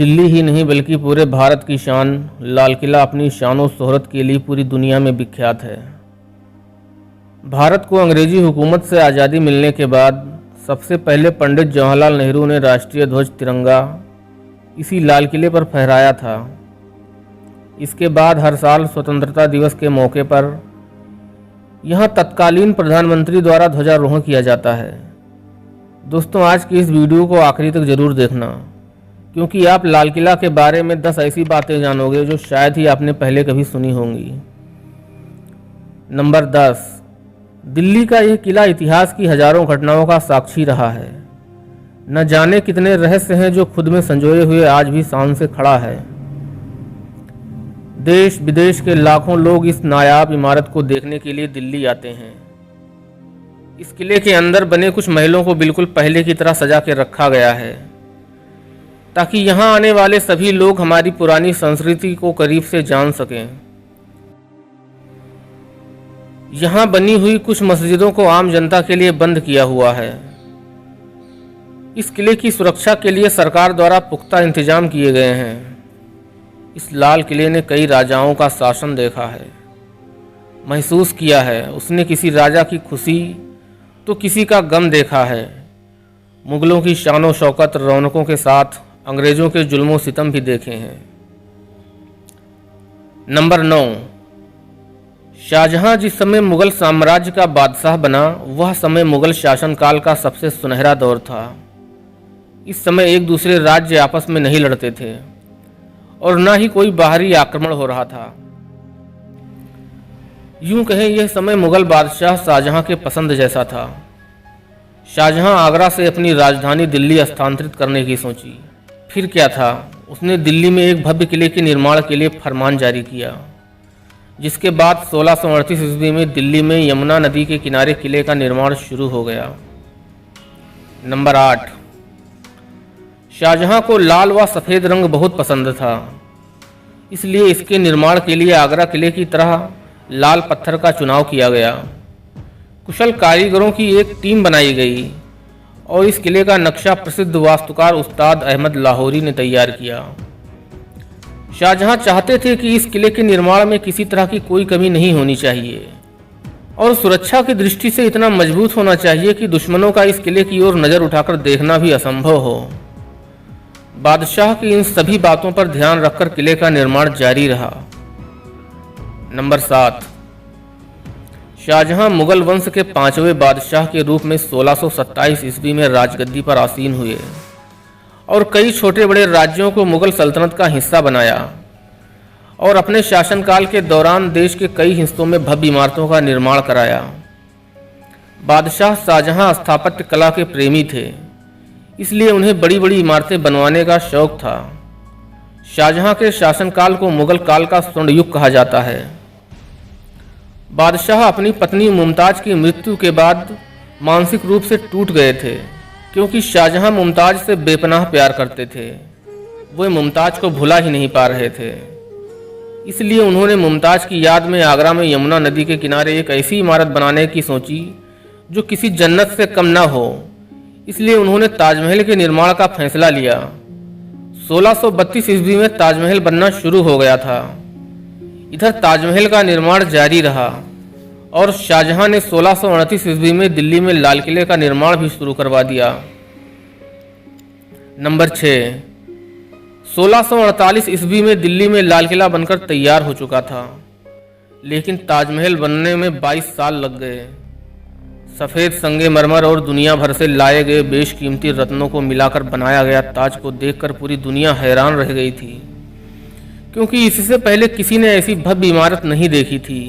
दिल्ली ही नहीं बल्कि पूरे भारत की शान लाल किला अपनी शान और शोहरत के लिए पूरी दुनिया में विख्यात है। भारत को अंग्रेजी हुकूमत से आज़ादी मिलने के बाद सबसे पहले पंडित जवाहरलाल नेहरू ने राष्ट्रीय ध्वज तिरंगा इसी लाल किले पर फहराया था। इसके बाद हर साल स्वतंत्रता दिवस के मौके पर यहां तत्कालीन प्रधानमंत्री द्वारा ध्वजारोहण किया जाता है। दोस्तों, आज की इस वीडियो को आखिरी तक जरूर देखना, क्योंकि आप लाल किला के बारे में 10 ऐसी बातें जानोगे जो शायद ही आपने पहले कभी सुनी होंगी। नंबर 10, दिल्ली का यह किला इतिहास की हजारों घटनाओं का साक्षी रहा है। न जाने कितने रहस्य हैं जो खुद में संजोए हुए आज भी शान से खड़ा है। देश विदेश के लाखों लोग इस नायाब इमारत को देखने के लिए दिल्ली आते हैं। इस किले के अंदर बने कुछ महलों को बिल्कुल पहले की तरह सजा के रखा गया है, ताकि यहाँ आने वाले सभी लोग हमारी पुरानी संस्कृति को करीब से जान सकें। यहाँ बनी हुई कुछ मस्जिदों को आम जनता के लिए बंद किया हुआ है। इस किले की सुरक्षा के लिए सरकार द्वारा पुख्ता इंतजाम किए गए हैं। इस लाल किले ने कई राजाओं का शासन देखा है, महसूस किया है। उसने किसी राजा की खुशी तो किसी का गम देखा है। मुगलों की शान और शौकत रौनकों के साथ अंग्रेजों के जुल्मों सितम भी देखे हैं। नंबर 9, शाहजहां जिस समय मुगल साम्राज्य का बादशाह बना, वह समय मुगल शासनकाल का सबसे सुनहरा दौर था। इस समय एक दूसरे राज्य आपस में नहीं लड़ते थे और न ही कोई बाहरी आक्रमण हो रहा था। यूं कहें, यह समय मुगल बादशाह शाहजहां के पसंद जैसा था। शाहजहां आगरा से अपनी राजधानी दिल्ली स्थानांतरित करने की सोची। फिर क्या था, उसने दिल्ली में एक भव्य किले के निर्माण के लिए फरमान जारी किया, जिसके बाद 1638 ईस्वी में दिल्ली में यमुना नदी के किनारे किले का निर्माण शुरू हो गया। नंबर 8, शाहजहां को लाल व सफ़ेद रंग बहुत पसंद था, इसलिए इसके निर्माण के लिए आगरा किले की तरह लाल पत्थर का चुनाव किया गया। कुशल कारीगरों की एक टीम बनाई गई और इस किले का नक्शा प्रसिद्ध वास्तुकार उस्ताद अहमद लाहौरी ने तैयार किया। शाहजहां चाहते थे कि इस किले के निर्माण में किसी तरह की कोई कमी नहीं होनी चाहिए और सुरक्षा की दृष्टि से इतना मजबूत होना चाहिए कि दुश्मनों का इस किले की ओर नज़र उठाकर देखना भी असंभव हो। बादशाह की इन सभी बातों पर ध्यान रखकर किले का निर्माण जारी रहा। नंबर 7, शाहजहां मुगल वंश के 5वें बादशाह के रूप में 1627 ईस्वी में राजगद्दी पर आसीन हुए और कई छोटे बड़े राज्यों को मुगल सल्तनत का हिस्सा बनाया और अपने शासनकाल के दौरान देश के कई हिस्सों में भव्य इमारतों का निर्माण कराया। बादशाह शाहजहां स्थापत्य कला के प्रेमी थे, इसलिए उन्हें बड़ी बड़ी इमारतें बनवाने का शौक था। शाहजहां के शासनकाल को मुगल काल का स्वर्ण युग कहा जाता है। बादशाह अपनी पत्नी मुमताज की मृत्यु के बाद मानसिक रूप से टूट गए थे, क्योंकि शाहजहां मुमताज से बेपनाह प्यार करते थे। वे मुमताज को भुला ही नहीं पा रहे थे, इसलिए उन्होंने मुमताज की याद में आगरा में यमुना नदी के किनारे एक ऐसी इमारत बनाने की सोची जो किसी जन्नत से कम ना हो। इसलिए उन्होंने ताजमहल के निर्माण का फैसला लिया। 1632 ईस्वी में ताजमहल बनना शुरू हो गया था। इधर ताजमहल का निर्माण जारी रहा और शाहजहां ने 1629 ईस्वी में दिल्ली में लाल किले का निर्माण भी शुरू करवा दिया। नंबर 6, 1648 ईस्वी में दिल्ली में लाल किला बनकर तैयार हो चुका था, लेकिन ताजमहल बनने में 22 साल लग गए। सफ़ेद संगमरमर और दुनिया भर से लाए गए बेशकीमती रत्नों को मिलाकर बनाया गया ताज को देखकर पूरी दुनिया हैरान रह गई थी, क्योंकि इससे पहले किसी ने ऐसी भव्य इमारत नहीं देखी थी।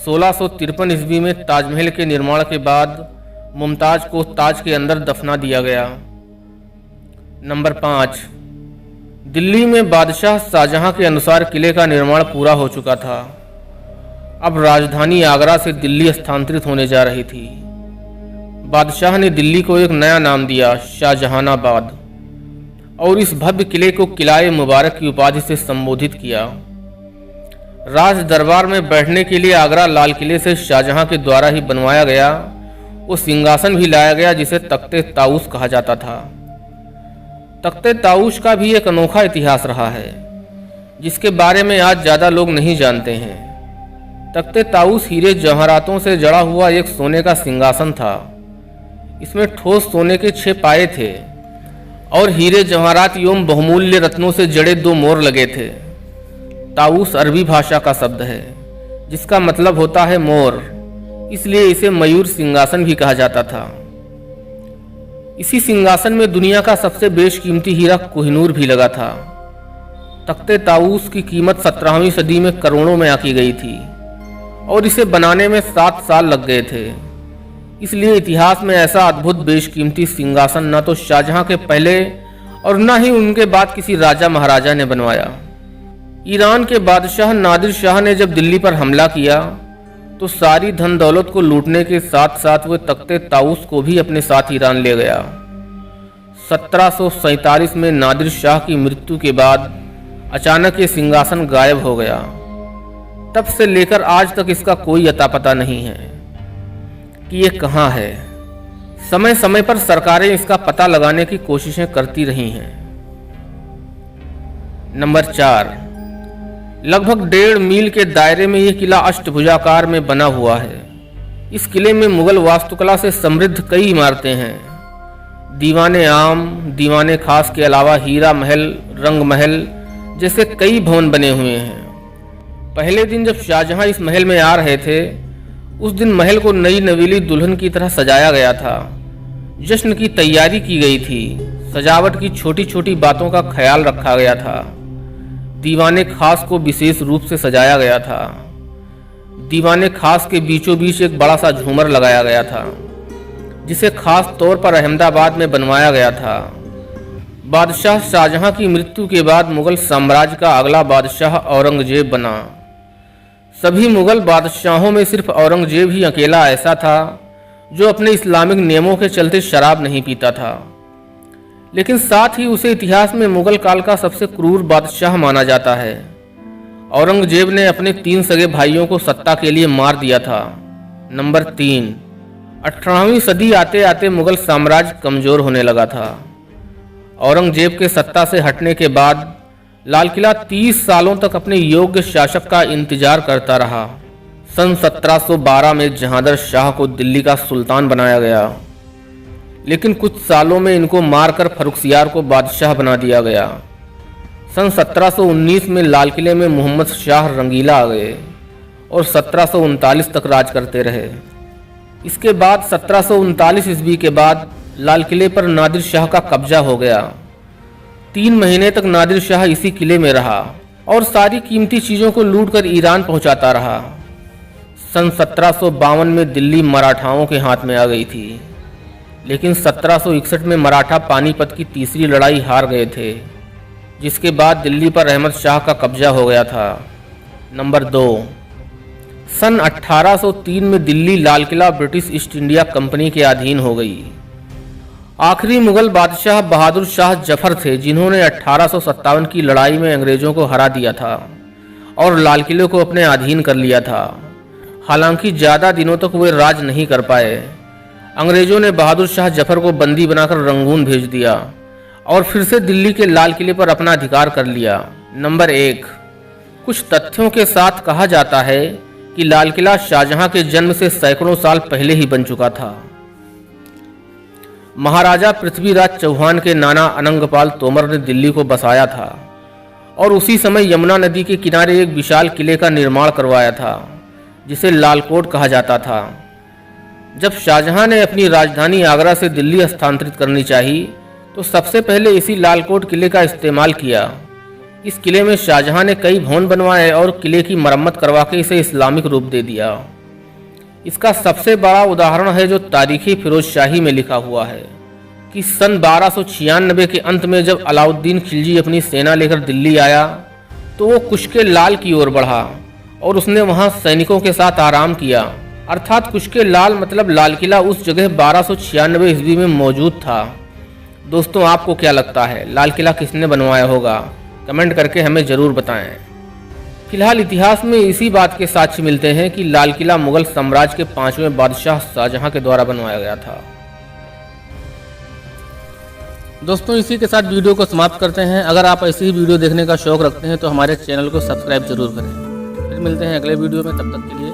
1653 ईस्वी में ताजमहल के निर्माण के बाद मुमताज को ताज के अंदर दफना दिया गया। नंबर 5, दिल्ली में बादशाह शाहजहां के अनुसार किले का निर्माण पूरा हो चुका था। अब राजधानी आगरा से दिल्ली स्थानांतरित होने जा रही थी। बादशाह ने दिल्ली को एक नया नाम दिया, शाहजहानाबाद, और इस भव्य किले को किलाए मुबारक की उपाधि से संबोधित किया। राज दरबार में बैठने के लिए आगरा लाल किले से शाहजहां के द्वारा ही बनवाया गया वो सिंहासन भी लाया गया जिसे तख्ते ताऊस कहा जाता था। तख्ते ताऊस का भी एक अनोखा इतिहास रहा है जिसके बारे में आज ज़्यादा लोग नहीं जानते हैं। तख्ते ताऊस हीरे जवाहरातों से जड़ा हुआ एक सोने का सिंहासन था। इसमें ठोस सोने के 6 पाए थे और हीरे जवाहरात एवं बहुमूल्य रत्नों से जड़े 2 मोर लगे थे। ताऊस अरबी भाषा का शब्द है जिसका मतलब होता है मोर, इसलिए इसे मयूर सिंहासन भी कहा जाता था। इसी सिंहासन में दुनिया का सबसे बेशकीमती हीरा कोहिनूर भी लगा था। तख्ते ताऊस की कीमत 17वीं सदी में करोड़ों में आकी गई थी और इसे बनाने में 7 साल लग गए थे। इसलिए इतिहास में ऐसा अद्भुत बेशकीमती सिंहासन न तो शाहजहां के पहले और न ही उनके बाद किसी राजा महाराजा ने बनवाया। ईरान के बादशाह नादिर शाह ने जब दिल्ली पर हमला किया तो सारी धन दौलत को लूटने के साथ साथ वह तख्ते ताऊस को भी अपने साथ ईरान ले गया। 1747 में नादिर शाह की मृत्यु के बाद अचानक ये सिंहासन गायब हो गया। तब से लेकर आज तक इसका कोई अता पता नहीं है कि ये कहाँ है। समय समय पर सरकारें इसका पता लगाने की कोशिशें करती रही हैं। नंबर 4, लगभग 1.5 मील के दायरे में यह किला अष्टभुजाकार में बना हुआ है। इस किले में मुगल वास्तुकला से समृद्ध कई इमारतें हैं। दीवाने आम, दीवाने खास के अलावा हीरा महल, रंग महल जैसे कई भवन बने हुए हैं। पहले दिन जब शाहजहां इस महल में आ रहे थे उस दिन महल को नई नवेली दुल्हन की तरह सजाया गया था। जश्न की तैयारी की गई थी। सजावट की छोटी छोटी बातों का ख्याल रखा गया था। दीवाने खास को विशेष रूप से सजाया गया था। दीवाने खास के बीचों बीच एक बड़ा सा झूमर लगाया गया था जिसे खास तौर पर अहमदाबाद में बनवाया गया था। बादशाह शाहजहां की मृत्यु के बाद मुगल साम्राज्य का अगला बादशाह औरंगजेब बना। सभी मुगल बादशाहों में सिर्फ औरंगजेब ही अकेला ऐसा था जो अपने इस्लामिक नियमों के चलते शराब नहीं पीता था, लेकिन साथ ही उसे इतिहास में मुगल काल का सबसे क्रूर बादशाह माना जाता है। औरंगजेब ने अपने 3 सगे भाइयों को सत्ता के लिए मार दिया था। नंबर 3, 18वीं सदी आते आते मुगल साम्राज्य कमजोर होने लगा था। औरंगजेब के सत्ता से हटने के बाद लाल किला 30 सालों तक अपने योग्य शासक का इंतजार करता रहा। सन 1712 में जहांगीर शाह को दिल्ली का सुल्तान बनाया गया, लेकिन कुछ सालों में इनको मारकर फर्रुखसियार को बादशाह बना दिया गया। सन 1719 में लाल किले में मोहम्मद शाह रंगीला आ गए और 1739 तक राज करते रहे। इसके बाद 1739 ईस्वी के बाद लाल किले पर नादिर शाह का कब्जा हो गया। 3 महीने तक नादिर शाह इसी किले में रहा और सारी कीमती चीज़ों को लूटकर ईरान पहुंचाता रहा। सन 1752 में दिल्ली मराठाओं के हाथ में आ गई थी, लेकिन 1761 में मराठा पानीपत की तीसरी लड़ाई हार गए थे, जिसके बाद दिल्ली पर अहमद शाह का कब्जा हो गया था। नंबर 2, सन 1803 में Delhi Lal Qila British east India company के अधीन हो गई। आखिरी मुगल बादशाह बहादुर शाह जफर थे जिन्होंने 1857 की लड़ाई में अंग्रेजों को हरा दिया था और लाल किले को अपने अधीन कर लिया था। हालांकि ज़्यादा दिनों तक वे राज नहीं कर पाए। अंग्रेजों ने बहादुर शाह जफर को बंदी बनाकर रंगून भेज दिया और फिर से दिल्ली के लाल किले पर अपना अधिकार कर लिया। नंबर 1, कुछ तथ्यों के साथ कहा जाता है कि लाल किला शाहजहां के जन्म से सैकड़ों साल पहले ही बन चुका था। महाराजा पृथ्वीराज चौहान के नाना अनंगपाल तोमर ने दिल्ली को बसाया था और उसी समय यमुना नदी के किनारे एक विशाल किले का निर्माण करवाया था जिसे लालकोट कहा जाता था। जब शाहजहां ने अपनी राजधानी आगरा से दिल्ली स्थानांतरित करनी चाहिए तो सबसे पहले इसी लालकोट किले का इस्तेमाल किया। इस किले में शाहजहां ने कई भवन बनवाए और किले की मरम्मत करवा के इसे इस्लामिक रूप दे दिया। इसका सबसे बड़ा उदाहरण है जो तारीखी फिरोजशाही में लिखा हुआ है कि सन 1296 के अंत में जब अलाउद्दीन खिलजी अपनी सेना लेकर दिल्ली आया तो वो कुश्के लाल की ओर बढ़ा और उसने वहां सैनिकों के साथ आराम किया। अर्थात कुश्के लाल मतलब लाल किला उस जगह 1296 ईस्वी में मौजूद था। दोस्तों, आपको क्या लगता है लाल किला किसने बनवाया होगा? कमेंट करके हमें ज़रूर बताएं। फिलहाल इतिहास में इसी बात के साक्ष्य मिलते हैं कि लाल किला मुगल साम्राज्य के 5वें बादशाह शाहजहां के द्वारा बनवाया गया था। दोस्तों इसी के साथ वीडियो को समाप्त करते हैं। अगर आप ऐसी ही वीडियो देखने का शौक रखते हैं तो हमारे चैनल को सब्सक्राइब जरूर करें। फिर मिलते हैं अगले वीडियो में, तब तक के लिए